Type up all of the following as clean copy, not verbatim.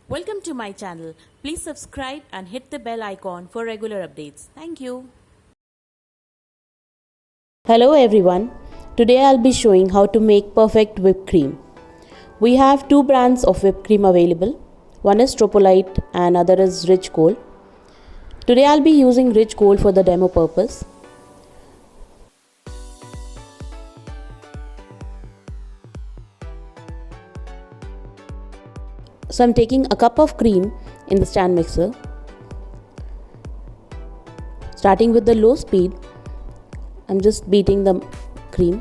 Welcome to my channel. Please subscribe and hit the bell icon for regular updates. Thank you. Hello everyone. Today I'll be showing how to make perfect whipped cream. We have two brands of whipped cream available. One is Tropolite and other is Rich Gold. Today I'll be using Rich Gold for the demo purpose. So I'm taking a cup of cream in the stand mixer. Starting with the low speed, I'm just beating the cream.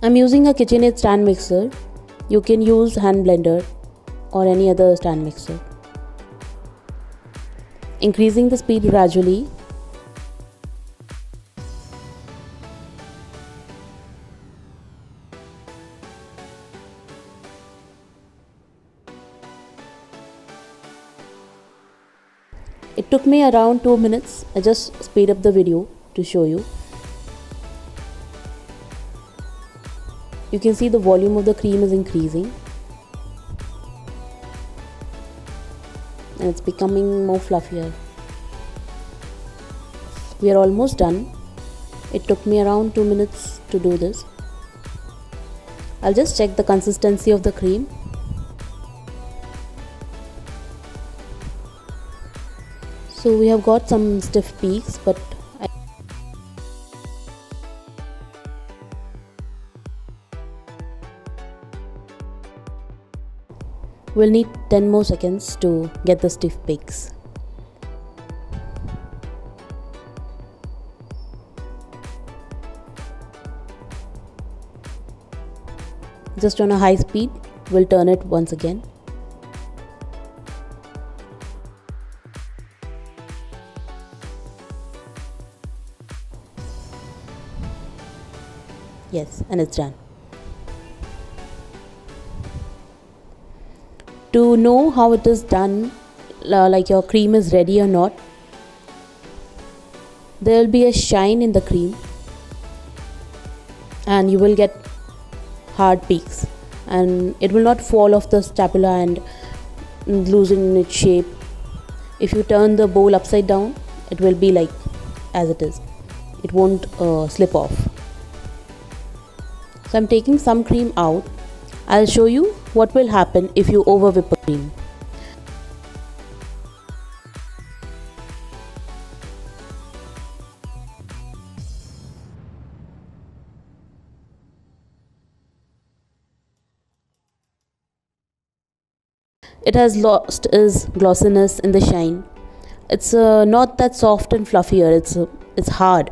I'm using a KitchenAid stand mixer. You can use hand blender or any other stand mixer. Increasing the speed gradually. It took me around 2 minutes. I just speed up the video to show you. You can see the volume of the cream is increasing. And it's becoming more fluffier. We are almost done. It took me around 2 minutes to do this. I'll just check the consistency of the cream. So we have got some stiff peaks, but we'll need 10 more seconds to get the stiff peaks. Just on a high speed, we'll turn it once again. Yes, and it's done. To know how it is done, like your cream is ready or not, there will be a shine in the cream and you will get hard peaks and it will not fall off the spatula and loosen its shape. If you turn the bowl upside down, it will be like as it is. It won't slip off. So I'm taking some cream out. I'll show you what will happen if you over whip a cream. It has lost its glossiness in the shine. It's not that soft and fluffier. It's hard.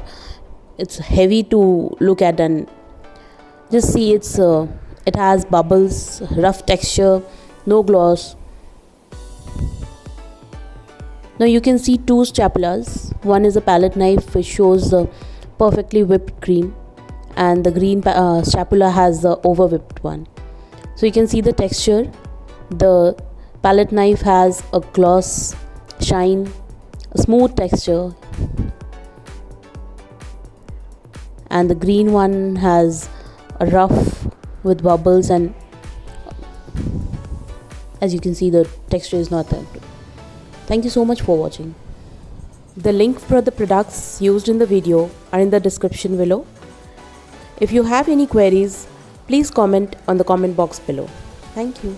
It's heavy to look at and just see it has bubbles, rough texture, no gloss. Now you can see two spatulas. One is a palette knife which shows the perfectly whipped cream and the green spatula has the over whipped one. So you can see the texture. The palette knife has a gloss, shine, a smooth texture, and the green one has a rough with bubbles, and as you can see the texture is not that good. Thank you so much for watching. The link for the products used in the video are in the description below. If you have any queries, please comment on the comment box below. Thank you.